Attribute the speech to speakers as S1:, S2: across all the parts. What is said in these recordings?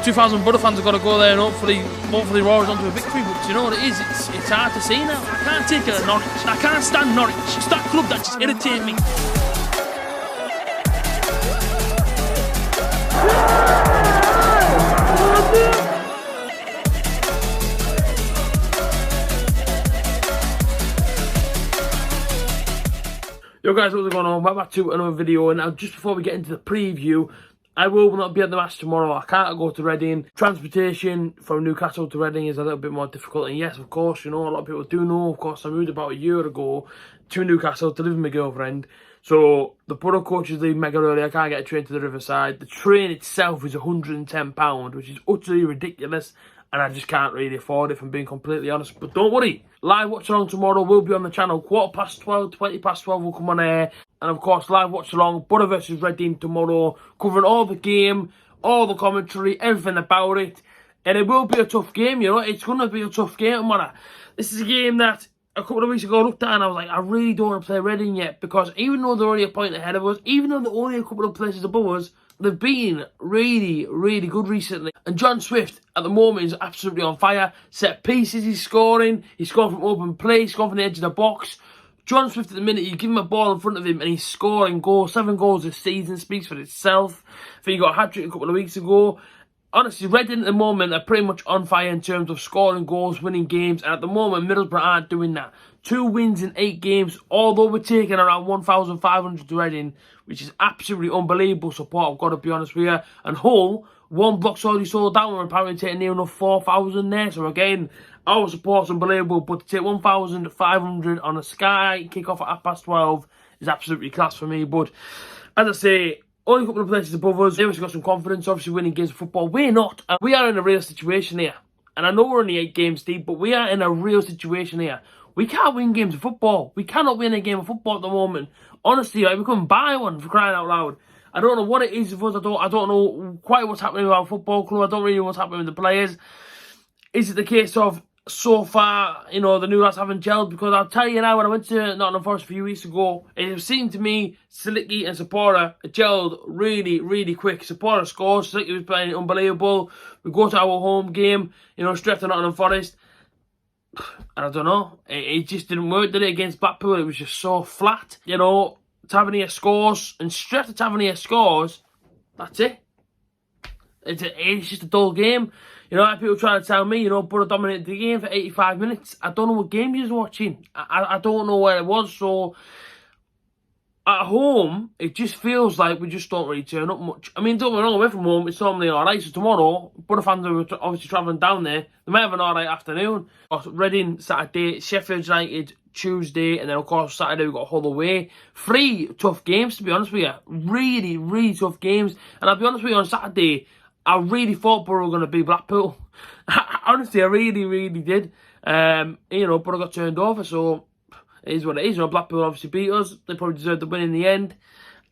S1: 2,000 Borough fans have got to go there and hopefully roar us onto a victory. But you know what it is? It's hard to see now. I can't take it at Norwich. I can't stand Norwich. It's that club that just irritates me. Yo guys, what's going on? Welcome back to another video, and now just before we get into the preview, I will not be at the match tomorrow. I can't go to Reading. Transportation from Newcastle to Reading is a little bit more difficult, and yes, of course, you know, a lot of people do know, of course, I moved about a year ago to Newcastle to live with my girlfriend. So the Borough coaches leave mega early. I can't get a train to the Riverside. The train itself is £110, which is utterly ridiculous, and I just can't really afford it, if I'm being completely honest. But don't worry, live watch along tomorrow will be on the channel. 12:15, 12 will come on air. And of course, live watch along, Borough versus Reading tomorrow, covering all the game, all the commentary, everything about it. And it will be a tough game, you know, it's going to be a tough game tomorrow. This is a game that a couple of weeks ago I looked at and I was like, I really don't want to play Reading yet, because even though they're only a point ahead of us, even though they're only a couple of places above us, they've been really, really good recently. And John Swift, at the moment, is absolutely on fire. Set pieces, he's scoring from open play, he's scoring from the edge of the box. John Swift, at the minute, you give him a ball in front of him and he's scoring goals. 7 goals this season speaks for itself. I think he got a hat-trick a couple of weeks ago. Honestly, Reading at the moment are pretty much on fire in terms of scoring goals, winning games. And at the moment, Middlesbrough aren't doing that. 2 wins in 8 games, although we're taking around 1,500 to Reading, which is absolutely unbelievable support, I've got to be honest with you. And Hull, 1 block's already sold out, and we're apparently taking near enough 4,000 there. So again, our support's unbelievable, but to take 1,500 on a Sky kick-off at 12:30 is absolutely class for me. But as I say, only a couple of places above us. They've got some confidence, obviously winning games of football. We're not. And we are in a real situation here. And I know we're only 8 games deep, but we are in a real situation here. We can't win games of football. We cannot win a game of football at the moment. Honestly, like, we couldn't buy one, for crying out loud. I don't know what it is with us. I don't know quite what's happening with our football club. I don't really know what's happening with the players. Is it the case of, so far, you know, the new lads haven't gelled? Because I'll tell you now, when I went to Nottingham Forest a few weeks ago, it seemed to me Slicky and Supporter gelled really, really quick. Supporter scores, Slicky was playing unbelievable. We go to our home game, you know, straight to Nottingham Forest. And I don't know, it just didn't work, did it, against Blackpool? It was just so flat, you know. Tavernier scores, and straight to Tavernier scores, that's it. It's just a dull game. You know, like people trying to tell me, you know, Borough dominated the game for 85 minutes. I don't know what game you was watching. I don't know where it was. So, at home, it just feels like we just don't really turn up much. I mean, don't get me wrong, away from home, it's normally alright. So tomorrow, Borough fans are obviously travelling down there. They might have an alright afternoon. Reading Saturday, Sheffield United Tuesday, and then of course Saturday we've got Hull away. 3 tough games, to be honest with you. Really, really tough games. And I'll be honest with you, on Saturday, I really thought Borough were going to be Blackpool. Honestly, I really, really did. You know, Borough got turned over, so it is what it is. You know, Blackpool obviously beat us. They probably deserved the win in the end.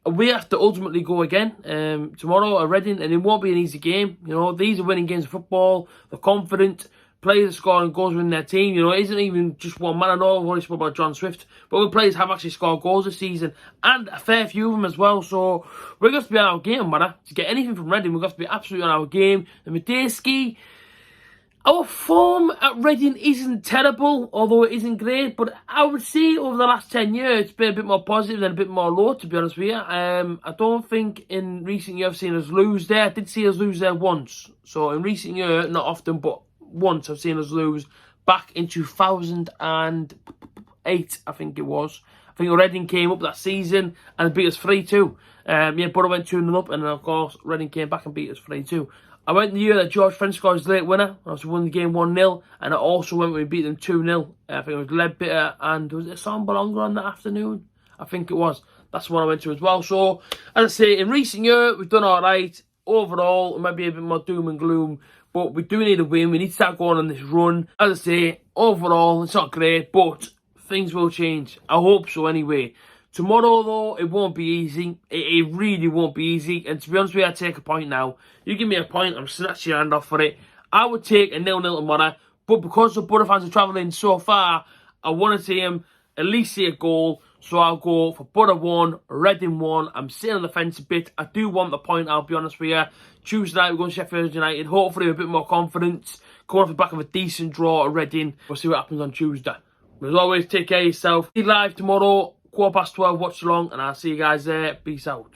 S1: We have to ultimately go again tomorrow at Reading, and it won't be an easy game. You know, these are winning games of football. They're confident. Players are scoring goals within their team. You know, it isn't even just one man. I know I've already spoke about John Swift, but the players have actually scored goals this season, and a fair few of them as well. So we're going to be on our game, man. To get anything from Reading, we're going to be absolutely on our game. And Medeski, our form at Reading isn't terrible, although it isn't great. But I would say over the last 10 years, it's been a bit more positive and a bit more low, to be honest with you. I don't think in recent years I've seen us lose there. I did see us lose there once. So in recent years, not often, but once I've seen us lose, back in 2008, I think it was. I think Reading came up that season and beat us 3-2. Yeah, Borough went 2-0 up, and then of course Reading came back and beat us 3-2. I went the year that George French scored his late winner. I also won the game 1-0, and I also went when we beat them 2-0. I think it was Ledbetter, and was it Sam Bolonga on that afternoon? I think it was. That's the one I went to as well. So, as I say, in recent years, we've done alright. Overall, it might be a bit more doom and gloom, but we do need a win. We need to start going on this run. As I say, overall, it's not great, but things will change. I hope so anyway. Tomorrow, though, it won't be easy. It really won't be easy. And to be honest with you, I'd take a point now. You give me a point, I'm snatching your hand off for it. I would take a 0-0 tomorrow. But because the Borough fans are travelling so far, I want to see them at least see a goal. So I'll go for Borough 1, Reading 1. I'm sitting on the fence a bit. I do want the point, I'll be honest with you. Tuesday night, we're going to Sheffield United. Hopefully with a bit more confidence. Going off the back of a decent draw at Reading. We'll see what happens on Tuesday. But as always, take care of yourself. Be live tomorrow, 12:15, watch along, and I'll see you guys there. Peace out.